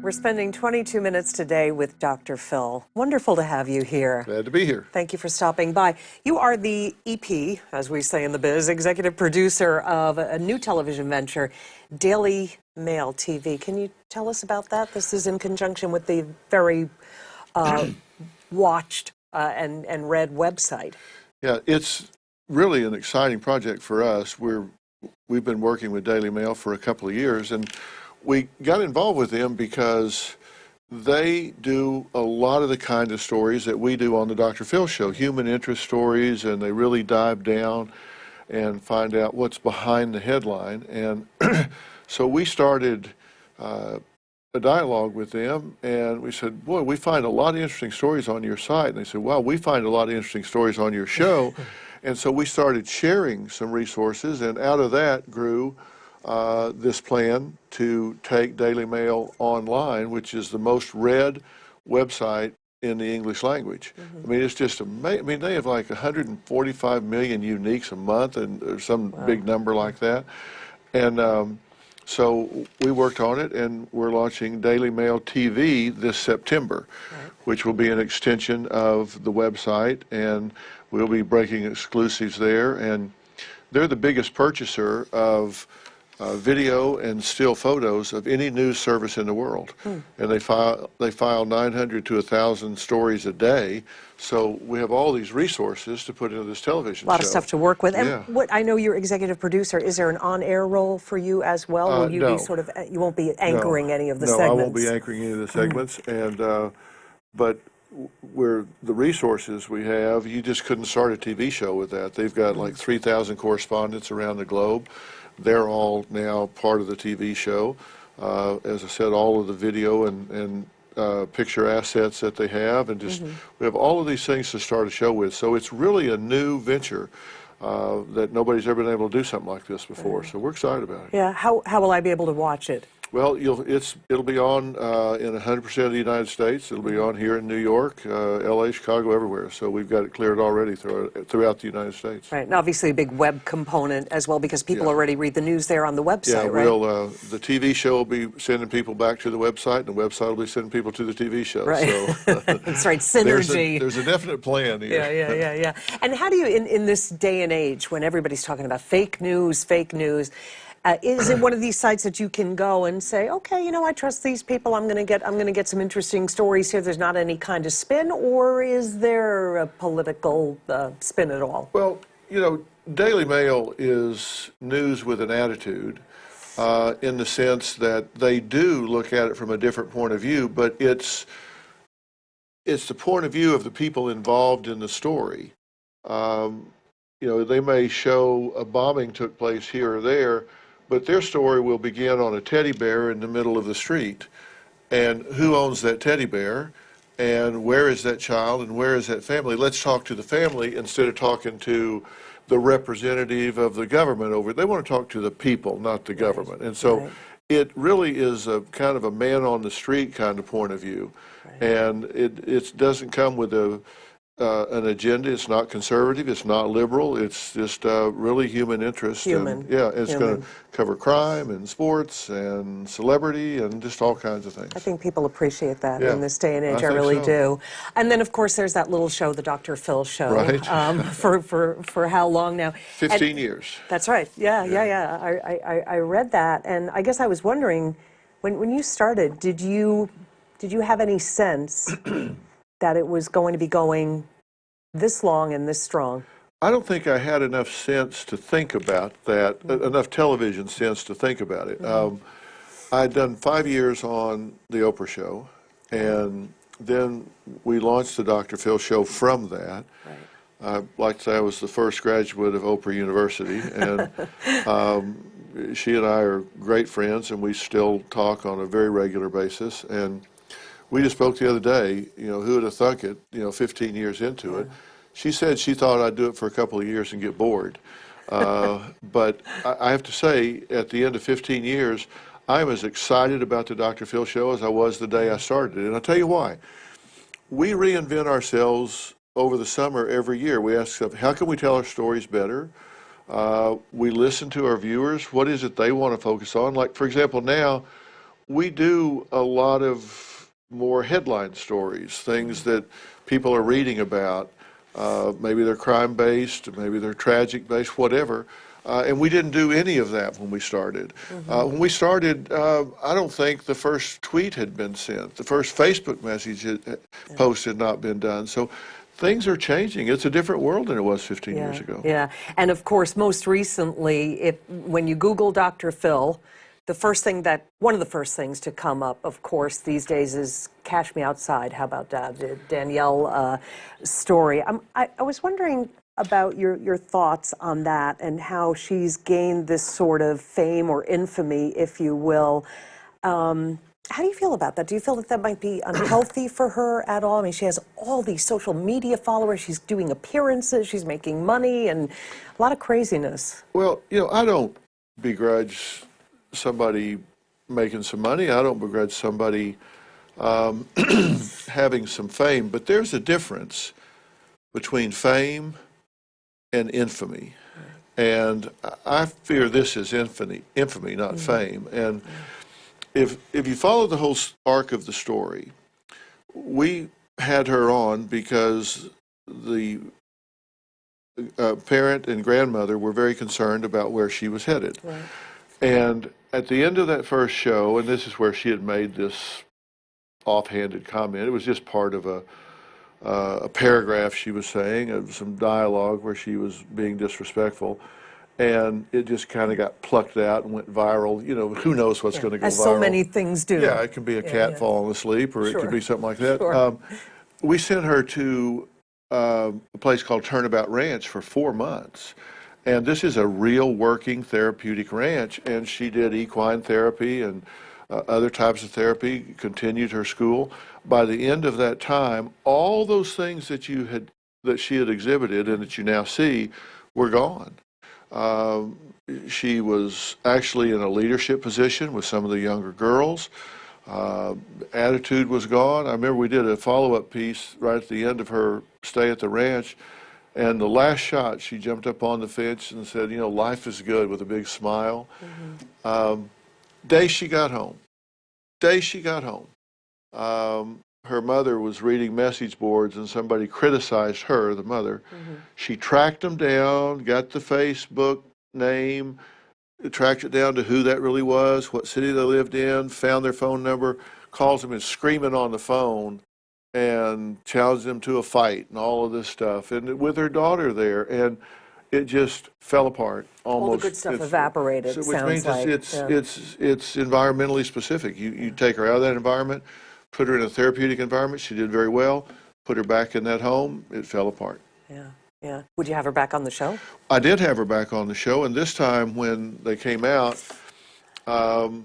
We're spending 22 minutes today with Dr. Phil. Wonderful to have you here. Glad to be here. Thank you for stopping by. You are the EP, as we say in the biz, executive producer of a new television venture, Daily Mail TV. Can you tell us about that? This is in conjunction with the very watched and read website. Yeah, it's really an exciting project for us. We've been working with Daily Mail for a couple of years, and we got involved with them because they do a lot of the kind of stories that we do on the Dr. Phil Show, human interest stories, and they really dive down and find out what's behind the headline. And so we started a dialogue with them, and we said, boy, we find a lot of interesting stories on your site. And they said, well, we find a lot of interesting stories on your show. And so we started sharing some resources, and out of that grew this plan to take Daily Mail online, which is the most read website in the English language. I mean, it's just amazing. I mean, they have like 145 million uniques a month, and or some big number like that. And so we worked on it, and we're launching Daily Mail TV this September, which will be an extension of the website, and we'll be breaking exclusives there. And they're the biggest purchaser of video and still photos of any news service in the world. And they file 900 to 1,000 stories a day. So we have all these resources to put into this television show. A lot of stuff to work with. And yeah. what I know you're executive producer. Is there an on-air role for you as well? Will you no. be sort of, you won't be anchoring any of the no, segments? No, I won't be anchoring any of the segments. And but where the resources we have, you just couldn't start a TV show with that. They've got like 3,000 correspondents around the globe. They're all now part of the TV show. As I said, all of the video and picture assets that they have, and just we have all of these things to start a show with. So it's really a new venture that nobody's ever been able to do something like this before. So we're excited about it. Yeah. How will I be able to watch it? Well, it'll be on in 100% of the United States. It'll be on here in New York, LA, Chicago, everywhere. So we've got it cleared already throughout the United States. Right, and obviously a big web component as well, because people already read the news there on the website, right? Yeah, the TV show will be sending people back to the website, and the website will be sending people to the TV show. Right. So, that's right, synergy. There's a definite plan here. Yeah. And how do you, in this day and age, when everybody's talking about fake news, is it one of these sites that you can go and say, okay, you know, I trust these people. I'm going to get some interesting stories here. There's not any kind of spin, or is there a political spin at all? Well, you know, Daily Mail is news with an attitude, in the sense that they do look at it from a different point of view, but it's the point of view of the people involved in the story. You know, they may show a bombing took place here or there, but their story will begin on a teddy bear in the middle of the street. And who owns that teddy bear? And where is that child? And where is that family? Let's talk to the family instead of talking to the representative of the government over. They want to talk to the people, not the government. And so it really is a kind of a man on the street kind of point of view. And it doesn't come with an agenda. It's not conservative. It's not liberal. It's just really human interest. And, it's going to cover crime and sports and celebrity and just all kinds of things. I think people appreciate that in this day and age. I really do. And then, of course, there's that little show, the Dr. Phil Show. Right. For how long now? 15 years. That's right. Yeah. I read that, and I guess I was wondering, when you started, did you have any sense that it was going to be going this long and this strong? I don't think I had enough sense to think about that, enough television sense to think about it. I'd done 5 years on the Oprah Show, and then we launched the Dr. Phil Show from that. I'd like to say I was the first graduate of Oprah University, and she and I are great friends, and we still talk on a very regular basis. And we just spoke the other day, you know, who would have thunk it, you know, 15 years into it. She said she thought I'd do it for a couple of years and get bored. But I have to say, at the end of 15 years, I'm as excited about the Dr. Phil Show as I was the day I started it. And I'll tell you why. We reinvent ourselves over the summer every year. We ask ourselves, how can we tell our stories better? We listen to our viewers. What is it they want to focus on? Like, for example, now we do a lot of more headline stories, things that people are reading about. Maybe they're crime-based, maybe they're tragic-based, whatever. And we didn't do any of that when we started. When we started, I don't think the first tweet had been sent. The first Facebook post had not been done. So things are changing. It's a different world than it was 15 years ago. Yeah, and of course, most recently, when you Google Dr. Phil, one of the first things to come up, of course, these days is "Cash Me Outside." How about that, the Danielle story? I was wondering about your thoughts on that and how she's gained this sort of fame or infamy, if you will. How do you feel about that? Do you feel that that might be unhealthy for her at all? I mean, she has all these social media followers. She's doing appearances. She's making money and a lot of craziness. Well, I don't begrudge somebody making some money. I don't begrudge somebody having some fame. But there's a difference between fame and infamy. And I fear this is infamy, not fame. And if you follow the whole arc of the story, we had her on because the parent and grandmother were very concerned about where she was headed. Right. And at the end of that first show, and this is where she had made this offhanded comment, it was just part of a paragraph she was saying, of some dialogue where she was being disrespectful. And it just kind of got plucked out and went viral. Who knows what's going to go viral. As so many things do. Yeah, it can be a cat falling asleep, or it could be something like that. Sure. We sent her to a place called Turnabout Ranch for 4 months. And this is a real working therapeutic ranch. And she did equine therapy and other types of therapy, continued her school. By the end of that time, all those things that she had exhibited and that you now see were gone. She was actually in a leadership position with some of the younger girls. Attitude was gone. I remember we did a follow-up piece right at the end of her stay at the ranch, and the last shot, she jumped up on the fence and said, life is good, with a big smile. Day she got home, her mother was reading message boards and somebody criticized her, the mother. She tracked them down, got the Facebook name, tracked it down to who that really was, what city they lived in, found their phone number, calls them and screaming on the phone and challenged them to a fight and all of this stuff. And with her daughter there, and it just fell apart. Almost. All the good stuff evaporated, which sounds means like. It's environmentally specific. You take her out of that environment, put her in a therapeutic environment. She did very well. Put her back in that home. It fell apart. Yeah. Would you have her back on the show? I did have her back on the show, and this time when they came out, the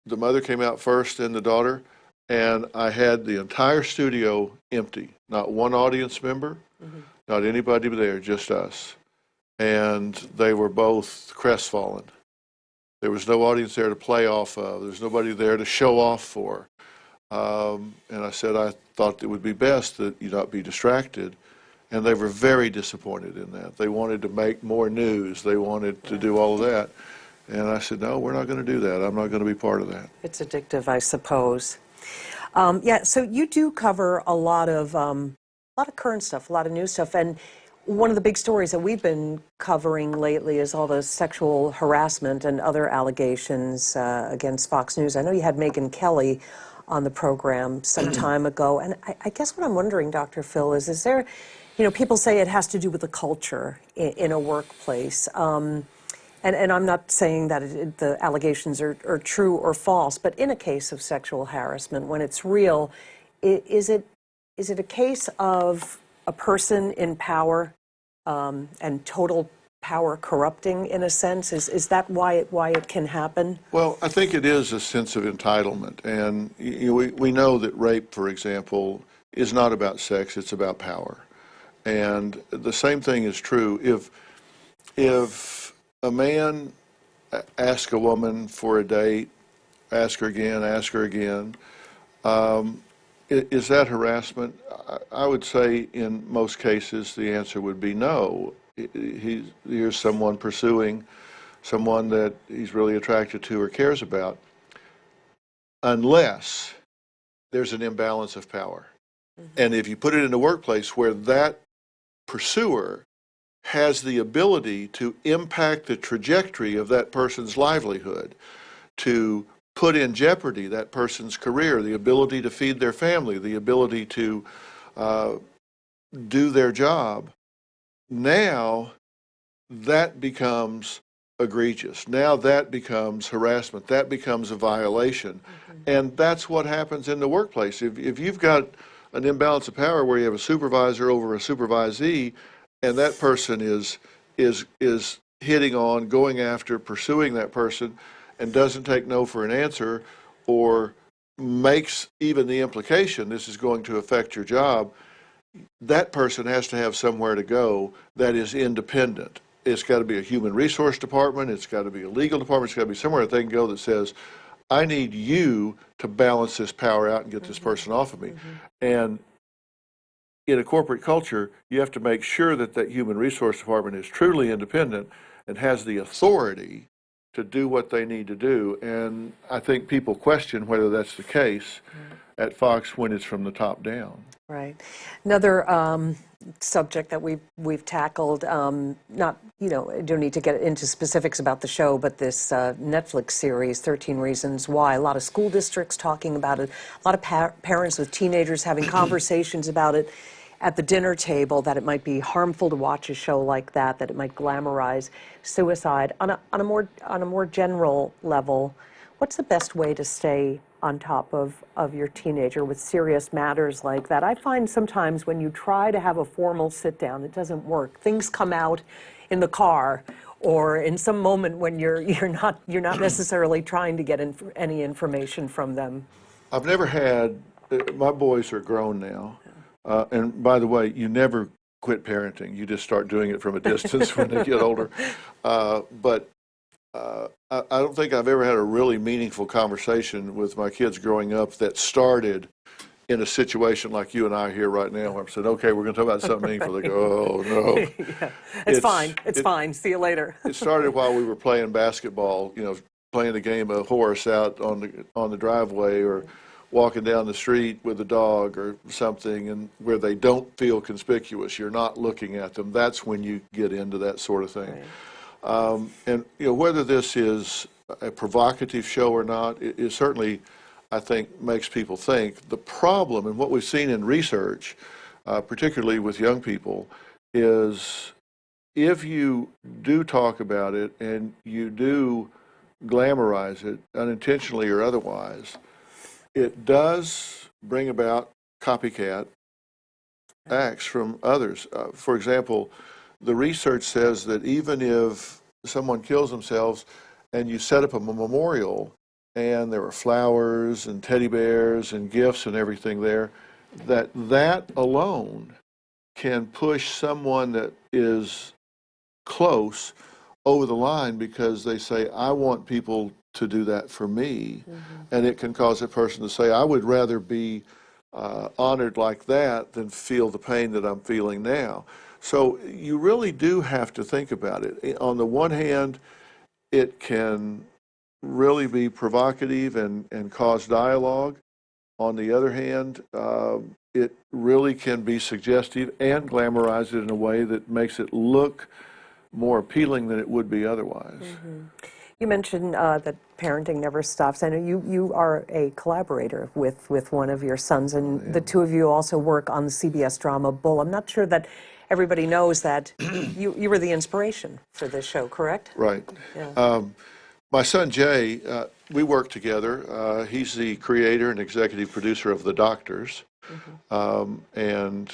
mother came out first and the daughter, and I had the entire studio empty. Not one audience member, not anybody there, just us. And they were both crestfallen. There was no audience there to play off of. There was nobody there to show off for. And I said I thought it would be best that you not be distracted. And they were very disappointed in that. They wanted to make more news. They wanted to do all of that. And I said, no, we're not going to do that. I'm not going to be part of that. It's addictive, I suppose. So you do cover a lot of current stuff, a lot of new stuff. And one of the big stories that we've been covering lately is all the sexual harassment and other allegations against Fox News. I know you had Megyn Kelly on the program some time ago. And I guess what I'm wondering, Dr. Phil, is there, people say it has to do with the culture in a workplace. And I'm not saying that the allegations are true or false, but in a case of sexual harassment, when it's real, is it a case of a person in power and total power corrupting, in a sense? Is that why it can happen? Well, I think it is a sense of entitlement. And we know that rape, for example, is not about sex, it's about power. And the same thing is true. If a man asks a woman for a date, ask her again, is that harassment? I would say in most cases the answer would be no. Here's someone pursuing someone that he's really attracted to or cares about. unless there's an imbalance of power. And if you put it in the workplace where that pursuer has the ability to impact the trajectory of that person's livelihood, to put in jeopardy that person's career, the ability to feed their family, the ability to do their job, now that becomes egregious. Now that becomes harassment. That becomes a violation. And that's what happens in the workplace. If you've got an imbalance of power where you have a supervisor over a supervisee, and that person is hitting on, going after, pursuing that person, and doesn't take no for an answer, or makes even the implication this is going to affect your job, that person has to have somewhere to go that is independent. It's got to be a human resource department. It's got to be a legal department. It's got to be somewhere that they can go that says, I need you to balance this power out and get this person off of me. And in a corporate culture, you have to make sure that that human resource department is truly independent and has the authority to do what they need to do. And I think people question whether that's the case at Fox when it's from the top down. Right. Another subject that we've tackled, not, you know, I don't need to get into specifics about the show, but this Netflix series, 13 Reasons Why. A lot of school districts talking about it, a lot of parents with teenagers having conversations about it at the dinner table, that it might be harmful to watch a show like that, that it might glamorize suicide. On a more general level, what's the best way to stay on top of your teenager with serious matters like that? I find sometimes when you try to have a formal sit down, it doesn't work. Things come out in the car or in some moment when you're not necessarily trying to get any information from them. I've never had, my boys are grown now, and by the way, you never quit parenting. You just start doing it from a distance when they get older. But I don't think I've ever had a really meaningful conversation with my kids growing up that started in a situation like you and I here right now, where I'm saying, okay, we're going to talk about something meaningful. They go, oh, no. Yeah. It's fine. It's fine. See you later. It started while we were playing basketball, you know, playing a game of horse out on the driveway, or walking down the street with a dog or something, and where they don't feel conspicuous, you're not looking at them. That's when you get into that sort of thing. Right. And you know, whether this is a provocative show or not, it certainly, I think, makes people think. The problem, and what we've seen in research, particularly with young people, is if you do talk about it and you do glamorize it, unintentionally or otherwise, it does bring about copycat acts from others. For example, the research says that even if someone kills themselves and you set up a memorial and there are flowers and teddy bears and gifts and everything there, that alone can push someone that is close over the line, because they say, I want people to do that for me. And it can cause a person to say, I would rather be honored like that than feel the pain that I'm feeling now. So you really do have to think about it. On the one hand, it can really be provocative and cause dialogue. On the other hand, it really can be suggestive and glamorize it in a way that makes it look more appealing than it would be otherwise. You mentioned that parenting never stops. I know you are a collaborator with one of your sons, and the two of you also work on the CBS drama Bolam. I'm not sure that everybody knows that you were the inspiration for this show, correct? Right. Yeah. My son Jay, we work together. He's the creator and executive producer of The Doctors, and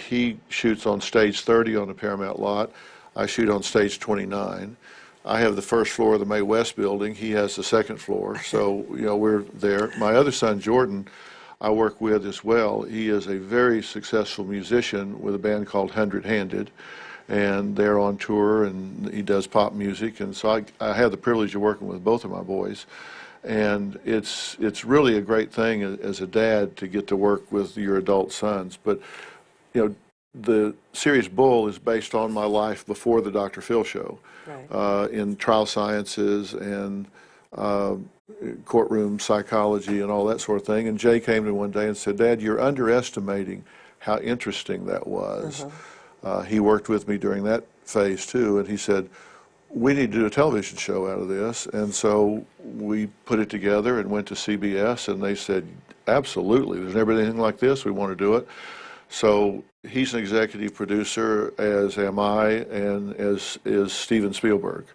he shoots on stage 30 on the Paramount lot. I shoot on stage 29. I have the first floor of the Mae West building. He has the second floor, so you know, we're there. My other son Jordan, I work with as well. He is a very successful musician with a band called 100 Handed, and they're on tour, and he does pop music, and so I have the privilege of working with both of my boys. And it's really a great thing as a dad to get to work with your adult sons. But you know, the series Bull is based on my life before the Dr. Phil show, Right. In trial sciences and courtroom psychology and all that sort of thing. And Jay came to me one day and said, "Dad, you're underestimating how interesting that was." He worked with me during that phase too, and he said, "We need to do a television show out of this." And so we put it together and went to CBS, and they said, "Absolutely, there's never been anything like this. We want to do it." So he's an executive producer, as am I, and as is Steven Spielberg.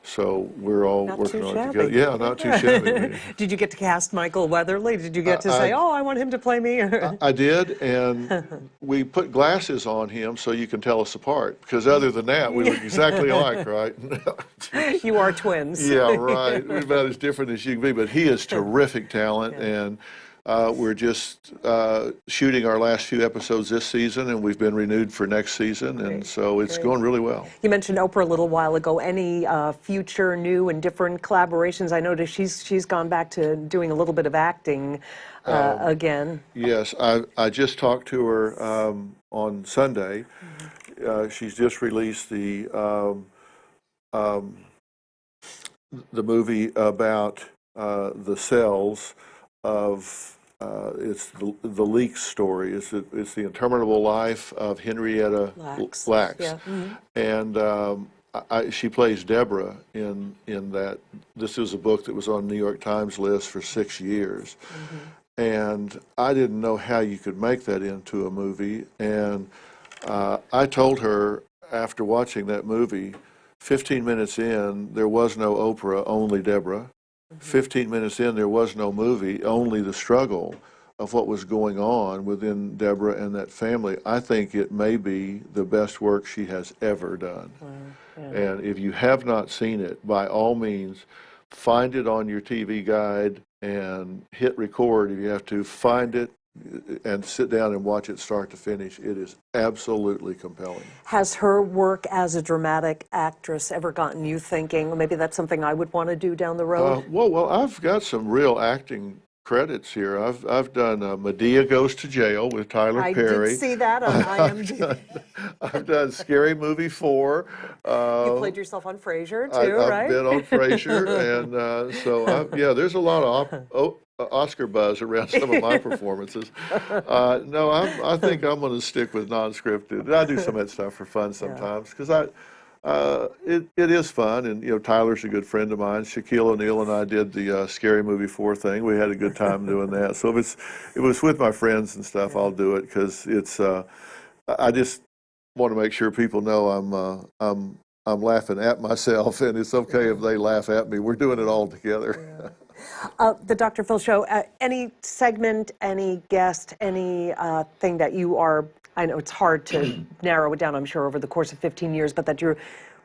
So we're all Not working too on it shabby. together. Yeah, not too shabby. Did you get to cast Michael Weatherly? Did you get to say, "Oh, I want him to play me"? I did, and we put glasses on him so you can tell us apart, because other than that, we look exactly alike, right? You are twins. Yeah, right. We're about as different as you can be, but he is terrific talent, and we're just shooting our last few episodes this season, and we've been renewed for next season, and so it's going really well. You mentioned Oprah a little while ago. Any future new and different collaborations? I noticed she's gone back to doing a little bit of acting again. Yes, I just talked to her on Sunday. She's just released the movie about the cells of it's the Leaks story. It's the interminable life of Henrietta Lacks. Yeah. And she plays Deborah in that. This is a book that was on New York Times list for 6 years. And I didn't know how you could make that into a movie. And I told her after watching that movie, 15 minutes in, there was no Oprah, only Deborah. 15 minutes in, there was no movie, only the struggle of what was going on within Deborah and that family. I think it may be the best work she has ever done. And if you have not seen it, by all means, find it on your TV guide and hit record if you have to. Find it and sit down and watch it start to finish. It is absolutely compelling. Has her work as a dramatic actress ever gotten you thinking, well, maybe that's something I would want to do down the road? Well, I've got some real acting credits here. I've done Medea Goes to Jail with Tyler Perry. I did see that on IMDb. I've done Scary Movie 4. You played yourself on Frasier too, right? I've been on Frasier, and so yeah, there's a lot of Oscar buzz around some of my performances. No, I think I'm going to stick with non-scripted. I do some of that stuff for fun sometimes because it is fun, and Tyler's a good friend of mine. Shaquille O'Neal and I did the Scary Movie 4 thing. We had a good time doing that. So if it was with my friends and stuff, I'll do it because it's. I just want to make sure people know I'm laughing at myself, and it's okay if they laugh at me. We're doing it all together. The Dr. Phil Show, any segment, any guest, any thing that you are, I know it's hard to narrow it down, I'm sure, over the course of 15 years, but that you're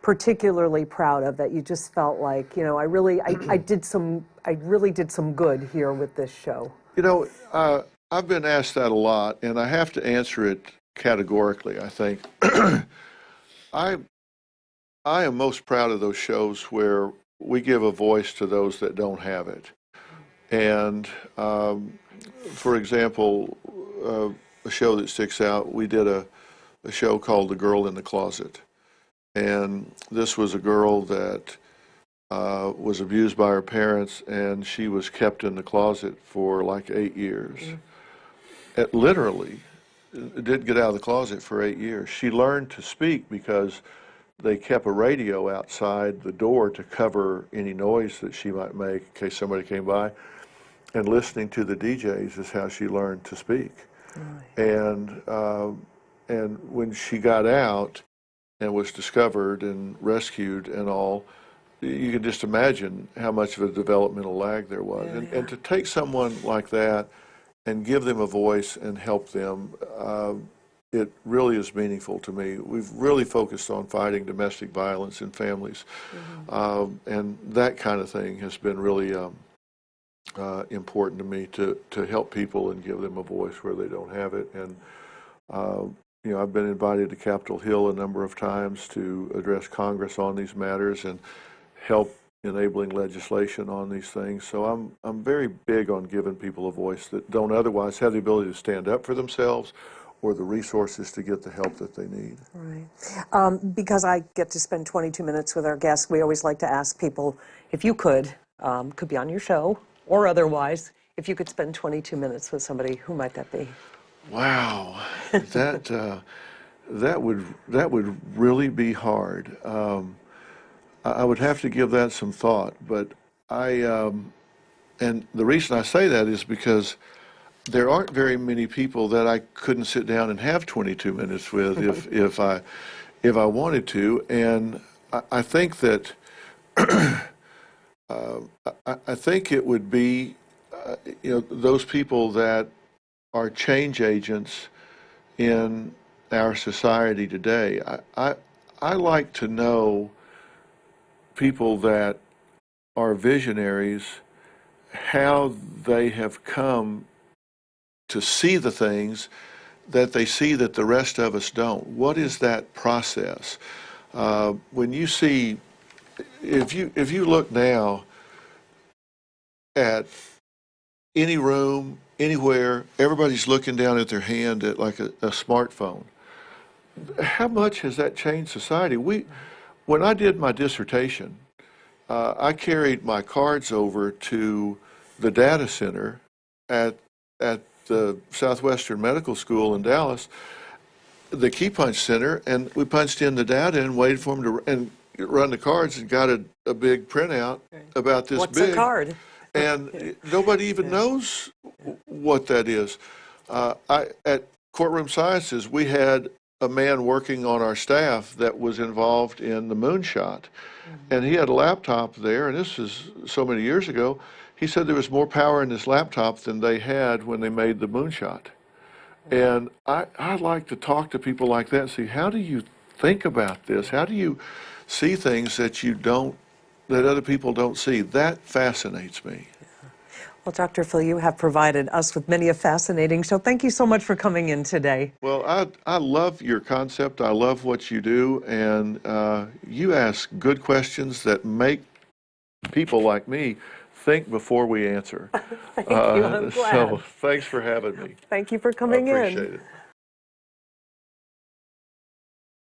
particularly proud of, that you just felt like, I really did some good here with this show? I've been asked that a lot, and I have to answer it categorically, I think. I am most proud of those shows where we give a voice to those that don't have it. And for example, a show that sticks out, we did a show called The Girl in the Closet. And this was a girl that was abused by her parents, and she was kept in the closet for like 8 years. It literally didn't get out of the closet for 8 years. She learned to speak because they kept a radio outside the door to cover any noise that she might make in case somebody came by. And listening to the DJs is how she learned to speak. And when she got out and was discovered and rescued and all, you can just imagine how much of a developmental lag there was. And to take someone like that and give them a voice and help them, it really is meaningful to me. We've really focused on fighting domestic violence in families, and that kind of thing has been really important to me to help people and give them a voice where they don't have it. And I've been invited to Capitol Hill a number of times to address Congress on these matters and help enabling legislation on these things. So I'm very big on giving people a voice that don't otherwise have the ability to stand up for themselves or the resources to get the help that they need. Right. Because I get to spend 22 minutes with our guests, we always like to ask people, if you could could be on your show or otherwise, if you could spend 22 minutes with somebody, who might that be? Wow, that that would really be hard. I would have to give that some thought, but and the reason I say that is because there aren't very many people that I couldn't sit down and have 22 minutes with if I wanted to, and I think that I think it would be those people that are change agents in our society today. I like to know people that are visionaries, how they have come to see the things that they see that the rest of us don't. What is that process? When you see, if you look now at any room, anywhere, everybody's looking down at their hand at like a smartphone. How much has that changed society? When I did my dissertation, I carried my cards over to the data center at the Southwestern Medical School in Dallas, the Key Punch Center, and we punched in the data and waited for them to and run the cards and got a big printout about this What's big. a card? And nobody even knows what that is. At Courtroom Sciences, we had a man working on our staff that was involved in the moonshot. And he had a laptop there, and this is so many years ago. He said there was more power in this laptop than they had when they made the moonshot. And I like to talk to people like that and see, how do you think about this? How do you see things that that other people don't see? That fascinates me. Well, Dr. Phil, you have provided us with many a fascinating show. Thank you so much for coming in today. Well, I love your concept. I love what you do, and you ask good questions that make people like me think before we answer. Thank you. I'm glad. So thanks for having me. Thank you for I coming in. appreciate it.